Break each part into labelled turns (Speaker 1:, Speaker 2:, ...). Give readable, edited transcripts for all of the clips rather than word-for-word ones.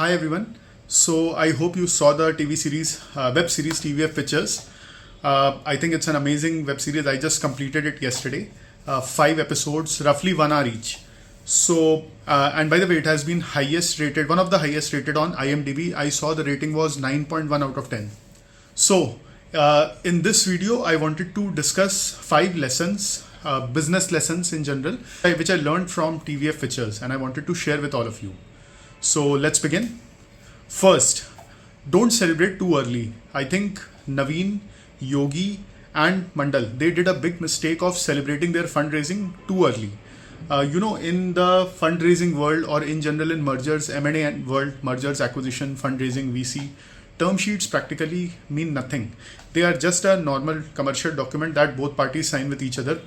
Speaker 1: Hi everyone. So I hope you saw the TV series, web series TVF Pitchers. I think it's an amazing web series. I just completed it yesterday. 5 episodes, roughly 1 hour each. So, and by the way, it has been highest rated, one of the highest rated on IMDb. I saw the rating was 9.1 out of 10. So, in this video, I wanted to discuss 5 lessons, business lessons in general, which I learned from TVF Pitchers, and I wanted to share with all of you. So let's begin. First, don't celebrate too early. I think Naveen, Yogi and Mandal, they did a big mistake of celebrating their fundraising too early. In the fundraising world or in general in mergers, M&A world, mergers, acquisition, fundraising, VC, term sheets practically mean nothing. They are just a normal commercial document that both parties sign with each other.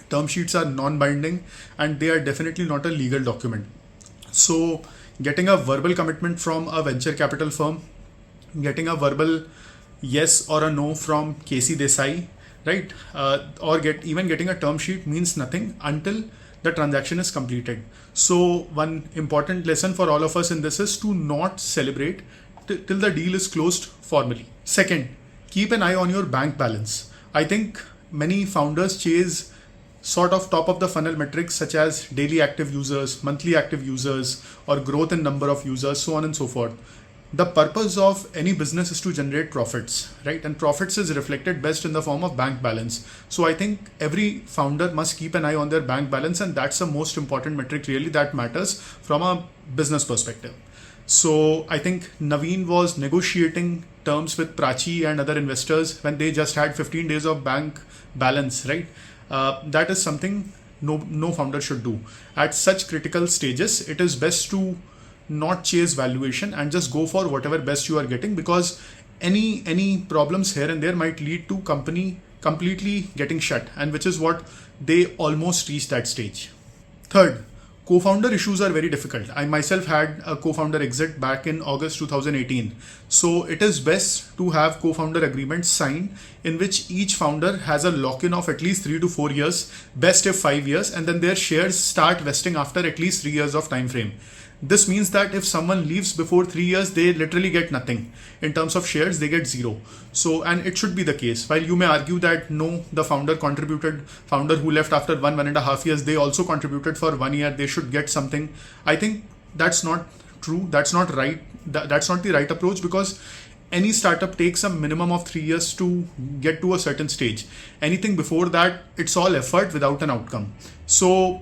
Speaker 1: Term sheets are non-binding and they are definitely not a legal document. So getting a verbal commitment from a venture capital firm, getting a verbal yes or a no from KC Desai, right? Or getting a term sheet means nothing until the transaction is completed. So one important lesson for all of us in this is to not celebrate till the deal is closed formally. Second, keep an eye on your bank balance. I think many founders chase sort of top of the funnel metrics such as daily active users, monthly active users, or growth in number of users, so on and so forth. The purpose of any business is to generate profits, right? And profits is reflected best in the form of bank balance. So I think every founder must keep an eye on their bank balance, and that's the most important metric really that matters from a business perspective. So I think Naveen was negotiating terms with Prachi and other investors when they just had 15 days of bank balance, right? That is something no founder should do. At such critical stages, it is best to not chase valuation and just go for whatever best you are getting, because any problems here and there might lead to company completely getting shut, and which is what they almost reached that stage. Third, co-founder issues are very difficult. I myself had a co-founder exit back in August 2018. So it is best to have co-founder agreements signed in which each founder has a lock-in of at least 3 to 4 years, best if 5 years, and then their shares start vesting after at least 3 years of time frame. This means that if someone leaves before 3 years, they literally get nothing. In terms of shares, they get zero. So, and it should be the case. While you may argue that no, the founder who left after 1.5 years, they also contributed for 1 year, they should get something. I think that's not true. That's not right. That's not the right approach, because any startup takes a minimum of 3 years to get to a certain stage. Anything before that, it's all effort without an outcome. So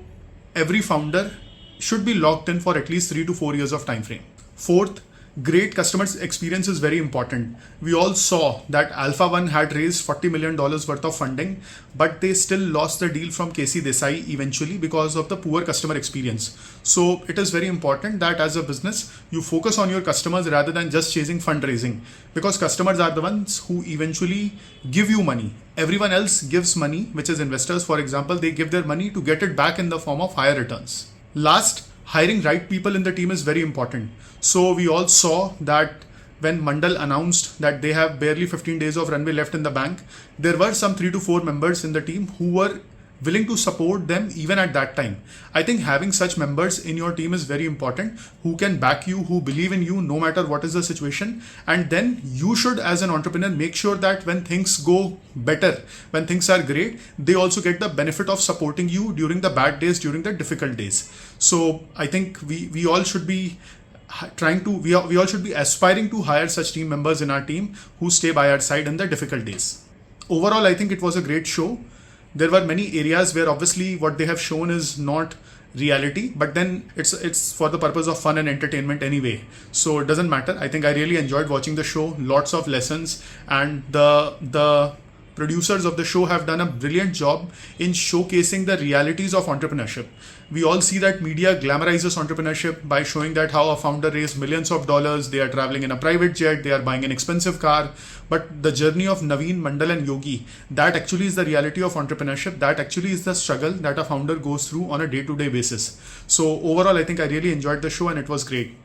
Speaker 1: every founder should be locked in for at least 3 to 4 years of time frame. Fourth, great customer experience is very important. We all saw that Alpha One had raised $40 million worth of funding, but they still lost the deal from KC Desai eventually because of the poor customer experience. So it is very important that as a business, you focus on your customers rather than just chasing fundraising, because customers are the ones who eventually give you money. Everyone else gives money, which is investors, for example, they give their money to get it back in the form of higher returns. Last, hiring right people in the team is very important. So we all saw that when Mandal announced that they have barely 15 days of runway left in the bank, there were some 3 to 4 members in the team who were willing to support them even at that time. I think having such members in your team is very important, who can back you, who believe in you no matter what is the situation. And then you should, as an entrepreneur, make sure that when things go better, when things are great, they also get the benefit of supporting you during the bad days, during the difficult days. So I think we all should be we all should be aspiring to hire such team members in our team who stay by our side in the difficult days. Overall, I think it was a great show. There were many areas where obviously what they have shown is not reality, but then it's for the purpose of fun and entertainment anyway. So it doesn't matter. I think I really enjoyed watching the show. Lots of lessons, and the producers of the show have done a brilliant job in showcasing the realities of entrepreneurship. We all see that media glamorizes entrepreneurship by showing that how a founder raised millions of dollars, they are traveling in a private jet, they are buying an expensive car. But the journey of Naveen, Mandal and Yogi, that actually is the reality of entrepreneurship. That actually is the struggle that a founder goes through on a day-to-day basis. So overall, I think I really enjoyed the show and it was great.